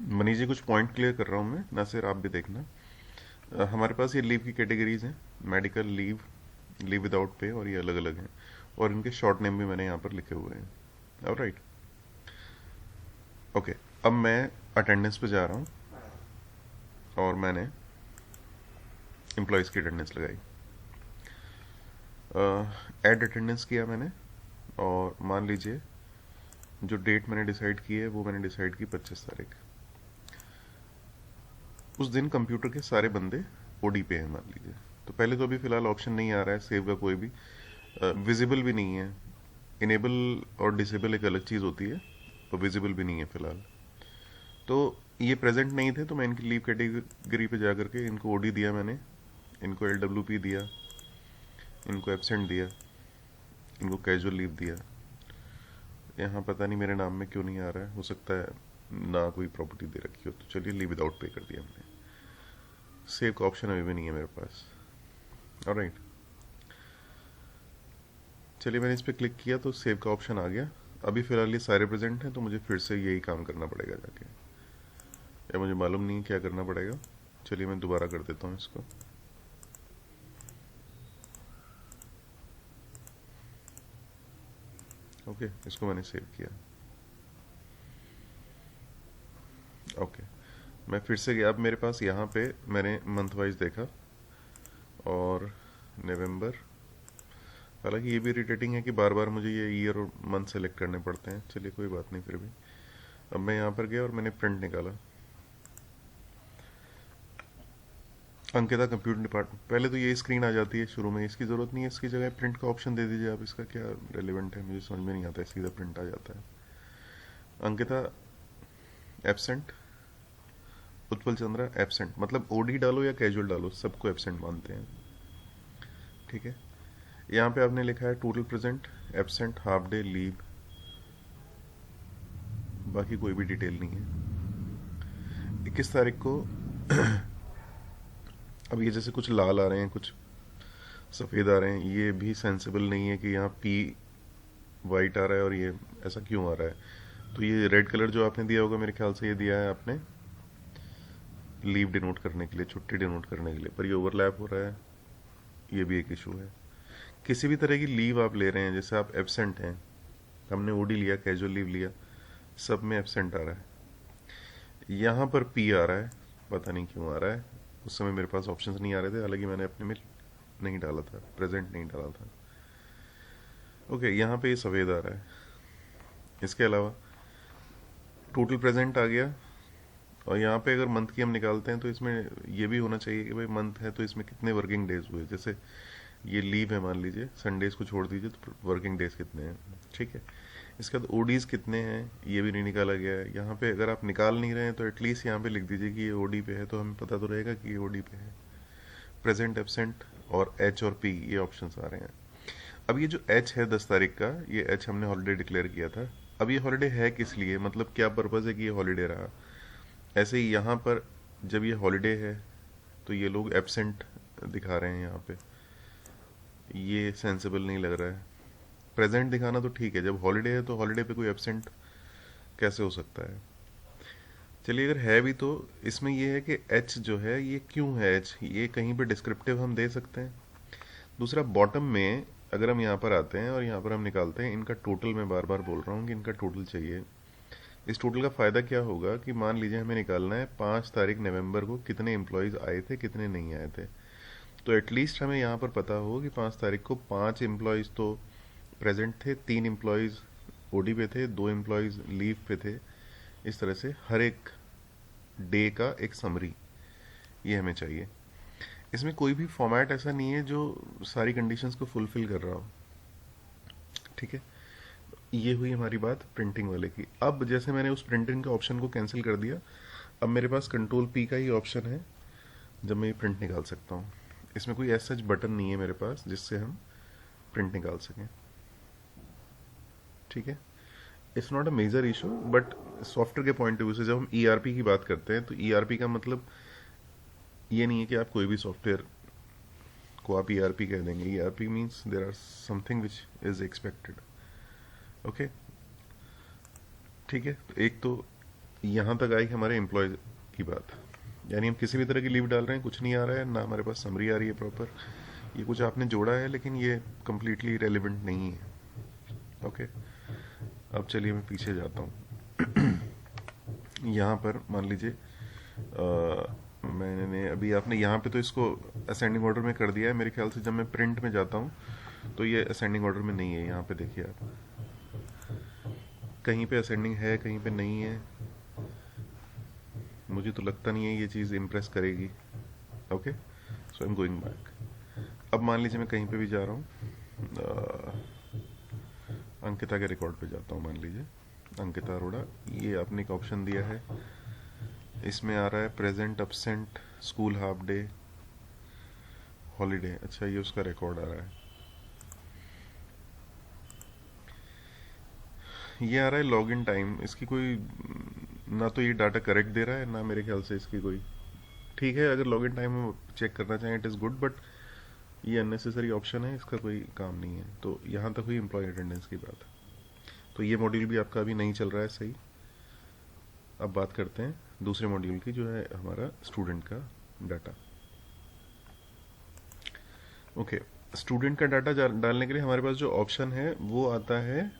मनीष जी, कुछ point clear कर रहा हूँ मैं, नासिर आप भी देखना। हमारे पास ये लीव की कैटेगरीज हैं: medical leave, leave without pay, और ये अलग अलग हैं। और इनके शॉर्ट नेम भी मैंने यहाँ पर लिखे हुए हैं। Alright, okay. अब मैं अटेंडेंस पे जा रहा हूँ और मैंने एम्प्लॉयज़ की अटेंडेंस लगाई। ऐड अटेंडेंस किया मैंने, और मान लीजिए जो डेट मैंने डिसाइड की है वो मैंने डिसाइड की 25 तारीख। उस दिन कंप्यूटर के सारे बंदे ओडी पे हैं मान लीजिए। तो पहले तो अभी फ़िलहाल ऑप्शन नहीं आ रहा है सेव का कोई भी, विजिबल भी नहीं है। इनेबल और डिसेबल एक अलग चीज़ होती है, तो विजिबल भी नहीं है फ़िलहाल। तो ये प्रेजेंट नहीं थे, तो मैं इनकी लीव कैटेगरी पे जा करके इनको ओडी दिया मैंने, इनको एलडब्ल्यूपी दिया, इनको एब्सेंट दिया, इनको कैजुअल लीव दिया। यहाँ पता नहीं मेरे नाम में क्यों नहीं आ रहा है, हो सकता है ना कोई प्रॉपर्टी दे रखी हो। तो चलिए लीव विदाउट पे कर दिया हमने। सेव का ऑप्शन अभी भी नहीं है मेरे पास। ऑलराइट, चलिए मैंने इस पर क्लिक किया तो सेव का ऑप्शन आ गया। अभी फ़िलहाल ये सारे प्रेजेंट हैं, तो मुझे फिर से यही काम करना पड़ेगा जाके, या मुझे मालूम नहीं है क्या करना पड़ेगा। चलिए मैं दोबारा कर देता हूँ इसको। ओके, इसको मैंने सेव किया। ओके, मैं फिर से गया। अब मेरे पास यहाँ पे मैंने मंथ वाइज देखा, और नवंबर, हालांकि ये भी इरिटेटिंग है कि बार बार मुझे ये ईयर और मंथ सेलेक्ट करने पड़ते हैं। चलिए कोई बात नहीं, फिर भी अब मैं यहाँ पर गया और मैंने प्रिंट निकाला। अंकिता कंप्यूटर डिपार्टमेंट, पहले तो ये स्क्रीन आ जाती है शुरू में, इसकी ज़रूरत नहीं है, इसकी जगह प्रिंट का ऑप्शन दे दीजिए आप। इसका क्या रेलिवेंट है, मुझे समझ में नहीं आता है, सीधा प्रिंट आ जाता है। अंकिता एबसेंट, उत्पल चंद्रा एबसेंट, मतलब ओडी डालो या कैजुअल डालो सबको एबसेंट मानते हैं। ठीक है, यहाँ पे आपने लिखा है total present, absent, half day, leave, बाकी कोई भी डिटेल नहीं है। 21 तारीख को अब ये जैसे कुछ लाल आ रहे हैं, कुछ सफ़ेद आ रहे हैं, ये भी सेंसिबल नहीं है कि यहाँ पी वाइट आ रहा है और ये ऐसा क्यों आ रहा है। तो ये रेड कलर जो आपने दिया होगा, मेरे ख्याल से ये दिया है आपने लीव डिनोट करने के लिए, छुट्टी डिनोट करने के लिए, पर ये ओवरलैप हो रहा है, ये भी एक इशू है। किसी भी तरह की लीव आप ले रहे हैं, जैसे आप एबसेंट हैं, हमने ओडी लिया, कैजुअल लीव लिया, सब में एबसेंट आ रहा है। यहाँ पर पी आ रहा है, पता नहीं क्यों आ रहा है। उस समय मेरे पास ऑप्शंस नहीं आ रहे थे, हालांकि मैंने अपने में नहीं डाला था, प्रेजेंट नहीं डाला था। ओके, यहाँ पे ये सफ़ेद आ रहा है। इसके अलावा टोटल प्रेजेंट आ गया, और यहाँ पे अगर मंथ की हम निकालते हैं तो इसमें ये भी होना चाहिए कि भाई मंथ है तो इसमें कितने वर्किंग डेज हुए। जैसे ये लीव है मान लीजिए, संडेज को छोड़ दीजिए, तो वर्किंग डेज कितने हैं। ठीक है, इसके बाद ओडीज कितने हैं ये भी नहीं निकाला गया है। यहाँ पे अगर आप निकाल नहीं रहे हैं तो एटलीस्ट यहाँ पे लिख दीजिए कि ये ओडी पे है, तो हमें पता तो रहेगा कि ये ओडी पे है। प्रेजेंट, एबसेंट और एच और पी, ये ऑप्शन आ रहे हैं। अब ये जो एच है 10 तारीख का, ये एच हमने हॉलीडे डिक्लेयर किया था। अब ये हॉलीडे है किस लिए, मतलब क्या पर्पज़ है कि ये हॉलीडे रहा। ऐसे ही यहाँ पर जब ये हॉलीडे है तो ये लोग एबसेंट दिखा रहे हैं यहाँ पे, ये सेंसिबल नहीं लग रहा है। प्रेजेंट दिखाना तो ठीक है, जब हॉलीडे है तो हॉलीडे पे कोई एबसेंट कैसे हो सकता है। चलिए अगर है भी तो इसमें ये है कि एच जो है ये क्यों है एच, ये कहीं पे डिस्क्रिप्टिव हम दे सकते हैं। दूसरा, बॉटम में अगर हम यहाँ पर आते हैं और यहाँ पर हम निकालते हैं इनका टोटल, मैं बार बार बोल रहा हूँ कि इनका टोटल चाहिए। इस टोटल का फ़ायदा क्या होगा कि मान लीजिए हमें निकालना है 5 तारीख नवंबर को कितने एम्प्लॉयज़ आए थे, कितने नहीं आए थे। तो एटलीस्ट हमें यहाँ पर पता हो कि 5 तारीख को 5 एम्प्लॉयज़ तो प्रेजेंट थे, 3 एम्प्लॉयज़ ओडी पे थे, 2 एम्प्लॉयज़ लीव पे थे। इस तरह से हर एक डे का एक समरी ये हमें चाहिए। इसमें कोई भी फॉर्मेट ऐसा नहीं है जो सारी कंडीशंस को फुलफिल कर रहा हो। ठीक है, ये हुई हमारी बात प्रिंटिंग वाले की। अब जैसे मैंने उस प्रिंटिंग के ऑप्शन को कैंसिल कर दिया, अब मेरे पास कंट्रोल पी का ही ऑप्शन है जब मैं ये प्रिंट निकाल सकता हूँ। इसमें कोई ऐसा बटन नहीं है मेरे पास जिससे हम प्रिंट निकाल सकें। ठीक है, it's not a major issue, but software के पॉइंट ऑफ व्यू से जब हम ईआरपी की बात करते हैं तो ईआरपी का मतलब ये नहीं है कि आप कोई भी सॉफ्टवेयर को आप ईआरपी कह देंगे। ERP means there are something which is expected. Okay, ठीक है, तो एक तो यहाँ तक आई हमारे एम्प्लॉय की बात, यानी हम किसी भी तरह की लीव डाल रहे हैं, कुछ नहीं आ रहा है ना, हमारे पास समरी आ रही है प्रॉपर, ये कुछ आपने जोड़ा है लेकिन ये कम्प्लीटली रेलिवेंट नहीं है। ओके, अब चलिए मैं पीछे जाता हूँ। यहाँ पर मान लीजिए मैंने अभी, आपने यहाँ पे तो इसको असेंडिंग ऑर्डर में कर दिया है मेरे ख्याल से। जब मैं प्रिंट में जाता हूँ तो ये असेंडिंग ऑर्डर में नहीं है। यहाँ पे देखिए आप, कहीं पे असेंडिंग है कहीं पे नहीं है। मुझे तो लगता नहीं है ये चीज़ इम्प्रेस करेगी। Okay, so I am going back. अब मान लीजिए मैं कहीं पे भी जा रहा हूँ, अंकिता के रिकॉर्ड पे जाता हूँ, मान लीजिए अंकिता अरोड़ा, ये आपने एक ऑप्शन दिया है, इसमें आ रहा है present absent, school half day, holiday. अच्छा, ये उसका रिकॉर्ड आ रहा है। ये आ रहा है लॉग इन टाइम, इसकी कोई ना तो ये डाटा करेक्ट दे रहा है ना मेरे ख्याल से इसकी कोई, ठीक है अगर लॉग इन टाइम में चेक करना चाहें इट इज़ गुड, बट ये अननेसेसरी ऑप्शन है, इसका कोई काम नहीं है। तो यहाँ तक हुई एम्प्लॉय अटेंडेंस की बात। तो ये मॉड्यूल भी आपका अभी नहीं चल रहा है सही। अब बात करते हैं दूसरे मॉड्यूल की, जो है हमारा स्टूडेंट का डाटा। ओके, स्टूडेंट का डाटा डालने के लिए हमारे पास जो ऑप्शन है वो आता है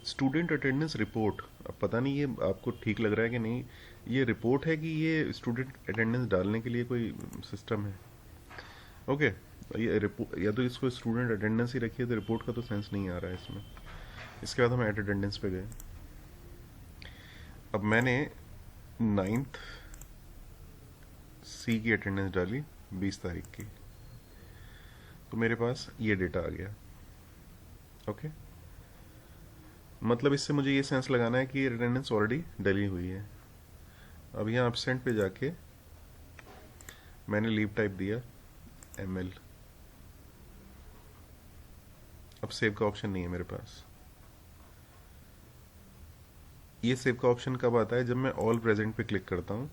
स्टूडेंट अटेंडेंस रिपोर्ट। अब पता नहीं ये आपको ठीक लग रहा है कि नहीं, ये रिपोर्ट है कि ये स्टूडेंट अटेंडेंस डालने के लिए कोई सिस्टम है। ओके, ये रिपोर्ट, या तो इसको स्टूडेंट अटेंडेंस ही रखिए, तो रिपोर्ट का तो सेंस नहीं आ रहा है इसमें। इसके बाद हम एट अटेंडेंस पे गए। अब मैंने 9th सी की अटेंडेंस डाली 20 तारीख की, तो मेरे पास ये डेटा आ गया। ओके, मतलब इससे मुझे ये सेंस लगाना है कि अटेंडेंस ऑलरेडी डली हुई है। अब यहाँ एब्सेंट पे जाके मैंने लीव टाइप दिया ML। अब सेव का ऑप्शन नहीं है मेरे पास। ये सेव का ऑप्शन कब आता है? जब मैं ऑल प्रेजेंट पे क्लिक करता हूँ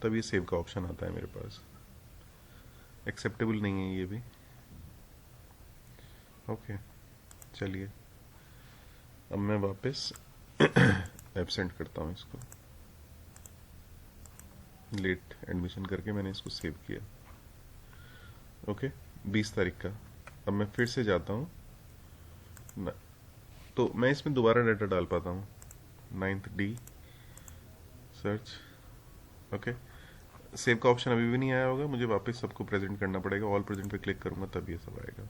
तब ये सेव का ऑप्शन आता है मेरे पास। एक्सेप्टेबल नहीं है ये भी। ओके, चलिए अब मैं वापस एब्सेंट करता हूँ इसको। लेट एडमिशन करके मैंने इसको सेव किया। ओके, 20 तारीख का। अब मैं फिर से जाता हूँ तो मैं इसमें दोबारा डाटा डाल पाता हूँ। 9th D search. Okay, save का ऑप्शन अभी भी नहीं आया होगा, मुझे वापस सबको प्रेजेंट करना पड़ेगा। ऑल प्रेजेंट पे क्लिक करूंगा तब ये सब आएगा।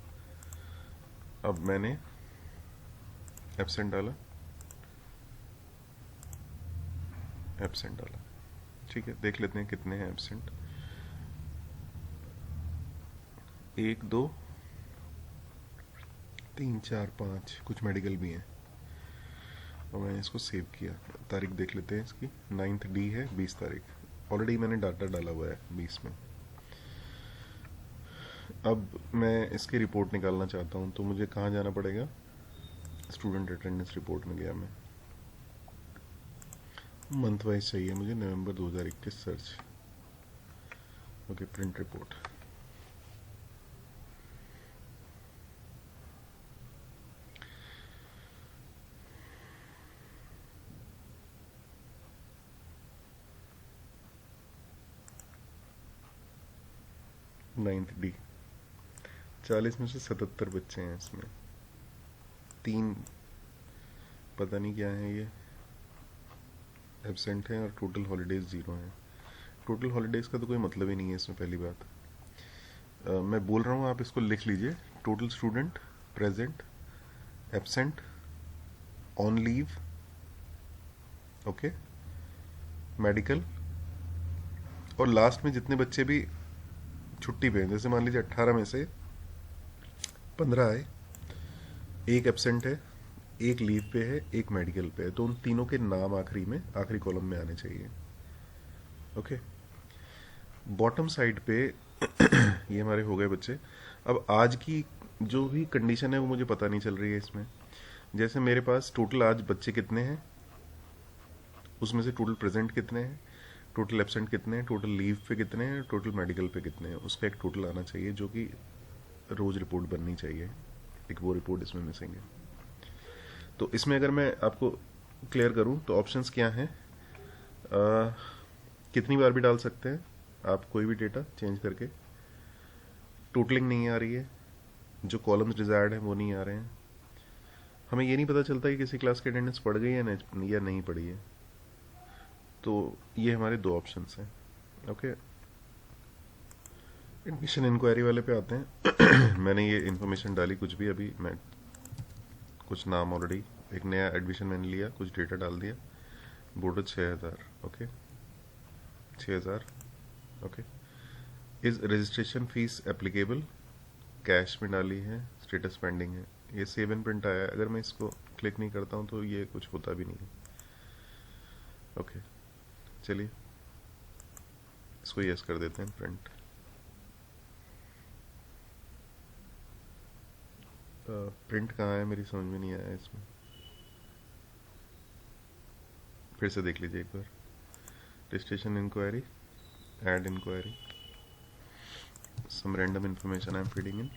अब मैंने एब्सेंट डाला, एब्सेंट डाला। ठीक है, देख लेते हैं कितने हैं एब्सेंट। 1 2 3 4 5, कुछ मेडिकल भी हैं। और मैंने इसको सेव किया। तारीख देख लेते हैं इसकी। 9th D है, 20 तारीख। ऑलरेडी मैंने डाटा डाला हुआ है 20 में। अब मैं इसकी रिपोर्ट निकालना चाहता हूँ, तो मुझे कहाँ जाना पड़ेगा? स्टूडेंट अटेंडेंस रिपोर्ट में गया मैं। मंथ वाइज चाहिए मुझे, नवंबर 2021 search. Okay, print report. Ninth D, 40 में से 77 बच्चे हैं इसमें। 3 पता नहीं क्या है ये, एब्सेंट हैं, और टोटल हॉलीडेज 0 हैं। टोटल हॉलीडेज का तो कोई मतलब ही नहीं है इसमें, पहली बात। मैं बोल रहा हूँ, आप इसको लिख लीजिए। Total student present, absent, on leave, okay, medical, और लास्ट में जितने बच्चे भी छुट्टी पे हैं, जैसे मान लीजिए 18 में से 15 आए, 1 एब्सेंट है, 1 लीव पे है, 1 मेडिकल पे है, तो उन तीनों के नाम आखिरी में, आखिरी कॉलम में आने चाहिए। ओके, बॉटम साइड पे ये हमारे हो गए बच्चे। अब आज की जो भी कंडीशन है वो मुझे पता नहीं चल रही है इसमें। जैसे मेरे पास टोटल आज बच्चे कितने हैं, उसमें से टोटल प्रेजेंट कितने हैं, टोटल एब्सेंट कितने हैं, टोटल लीव पे कितने हैं, टोटल मेडिकल पे कितने हैं, उसका एक टोटल आना चाहिए, जो कि रोज रिपोर्ट बननी चाहिए। एक वो रिपोर्ट इसमें मिसिंग है। तो इसमें अगर मैं आपको क्लियर करूं तो ऑप्शंस क्या हैं? कितनी बार भी डाल सकते हैं आप कोई भी डेटा चेंज करके। टोटलिंग नहीं आ रही है, जो कॉलम्स डिजायर्ड हैं वो नहीं आ रहे हैं। हमें ये नहीं पता चलता कि किसी क्लास की अटेंडेंस पड़ गई या नहीं पड़ी है। तो ये हमारे दो ऑप्शंस हैं। ओके, एडमिशन इंक्वायरी वाले पे आते हैं। मैंने ये इन्फॉर्मेशन डाली कुछ भी, अभी मैं कुछ नाम ऑलरेडी, एक नया एडमिशन मैंने लिया, कुछ डेटा डाल दिया। Board 6,000। Okay, 6,000। Okay, is registration fees applicable, cash में डाली है, स्टेटस पेंडिंग है। ये सेव एंड प्रिंट आया है। अगर मैं इसको क्लिक नहीं करता हूँ तो ये कुछ होता भी नहीं है। ओके, चलिए इसको यस कर देते हैं, प्रिंट। प्रिंट कहाँ है, मेरी समझ में नहीं आया इसमें। फिर से देख लीजिए एक बार। Registration inquiry, add inquiry, some random information I'm feeding in.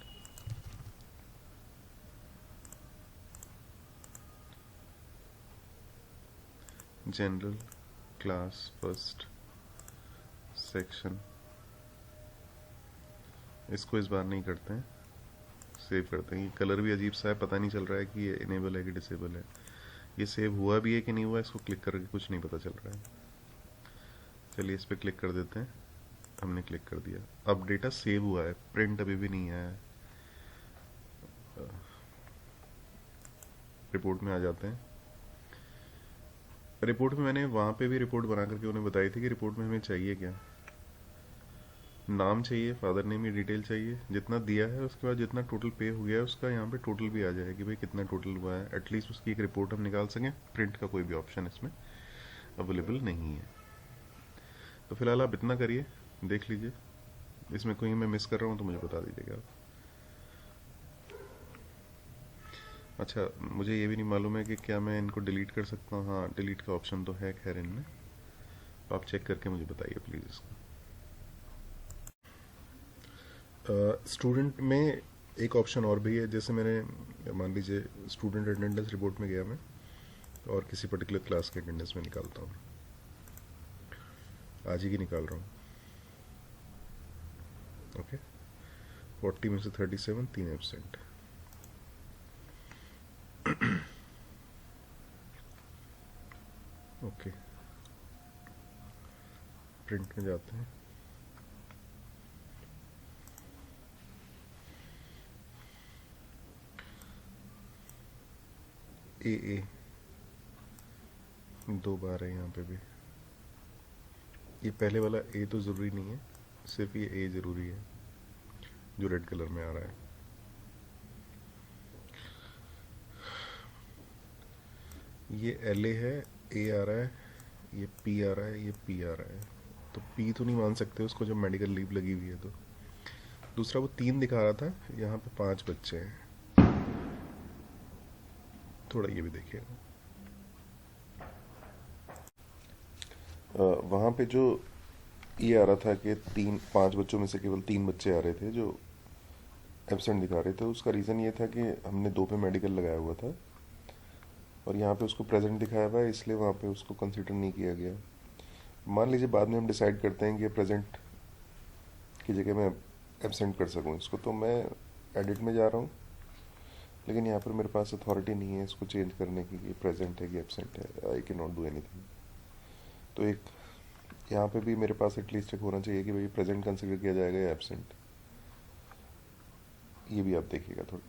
General, class, first, section। इसको इस बार नहीं करते हैं, सेव करते हैं। ये कलर भी अजीब सा है, पता नहीं चल रहा है कि ये इनेबल है कि डिसेबल है। ये सेव हुआ भी है कि नहीं हुआ, इसको क्लिक करके कुछ नहीं पता चल रहा है। चलिए इस पर क्लिक कर देते हैं। हमने क्लिक कर दिया, अब डेटा सेव हुआ है, प्रिंट अभी भी नहीं आया है। रिपोर्ट में आ जाते हैं। रिपोर्ट में मैंने वहाँ पे भी रिपोर्ट बना करके उन्हें बताई थी कि रिपोर्ट में हमें चाहिए क्या। नाम चाहिए, फादर नेम की डिटेल चाहिए, जितना दिया है उसके बाद जितना टोटल पे हो गया है उसका यहाँ पे टोटल भी आ जाए कि भाई कितना टोटल हुआ है। एटलीस्ट उसकी एक रिपोर्ट हम निकाल सकें। प्रिंट का कोई भी ऑप्शन इसमें अवेलेबल नहीं है। तो फिलहाल आप इतना करिए, देख लीजिए। इसमें कोई मैं मिस कर रहा हूँ तो मुझे बता दीजिएगा। अच्छा, मुझे ये भी नहीं मालूम है कि क्या मैं इनको डिलीट कर सकता हूँ। हाँ, डिलीट का ऑप्शन तो है खैर इनमें, तो आप चेक करके मुझे बताइए प्लीज़ इसको। स्टूडेंट में एक ऑप्शन और भी है। जैसे मैंने मान लीजिए स्टूडेंट अटेंडेंस रिपोर्ट में गया मैं, और किसी पर्टिकुलर क्लास के अटेंडेंस में निकालता हूँ। आज ही की निकाल रहा हूँ। ओके, 40 में से 37, 3 एब्सेंट। ओके, प्रिंट में जाते हैं। ए 2 बार है यहाँ पे भी। ये पहले वाला ए तो ज़रूरी नहीं है, सिर्फ ये ए ज़रूरी है जो रेड कलर में आ रहा है। ये एल ए है, ए आ रहा है, ये पी आ रहा है, ये पी आ रहा है। तो पी तो नहीं मान सकते उसको जब मेडिकल लीव लगी हुई है। तो दूसरा वो 3 दिखा रहा था, यहाँ पे 5 बच्चे हैं। थोड़ा ये भी देखिएगा। वहाँ पे जो ये आ रहा था कि 5 बच्चों में से केवल 3 बच्चे आ रहे थे जो एब्सेंट दिखा रहे थे। उसका रीज़न ये था कि हमने 2 पे मेडिकल लगाया हुआ था और यहाँ पे उसको प्रेजेंट दिखाया हुआ है, इसलिए वहाँ पे उसको कंसिडर नहीं किया गया। मान लीजिए बाद में हम डिसाइड करते हैं कि प्रेजेंट की जगह मैं एब्सेंट कर सकूँ इसको, तो मैं एडिट में जा रहा हूँ, लेकिन यहाँ पर मेरे पास अथॉरिटी नहीं है इसको चेंज करने की कि प्रेजेंट है कि एब्सेंट है। I can not do anything. तो एक यहाँ पे भी मेरे पास एटलीस्ट एक होना चाहिए कि भाई प्रेजेंट कंसिडर किया जाएगा या एब्सेंट। ये भी आप देखिएगा थोड़ा।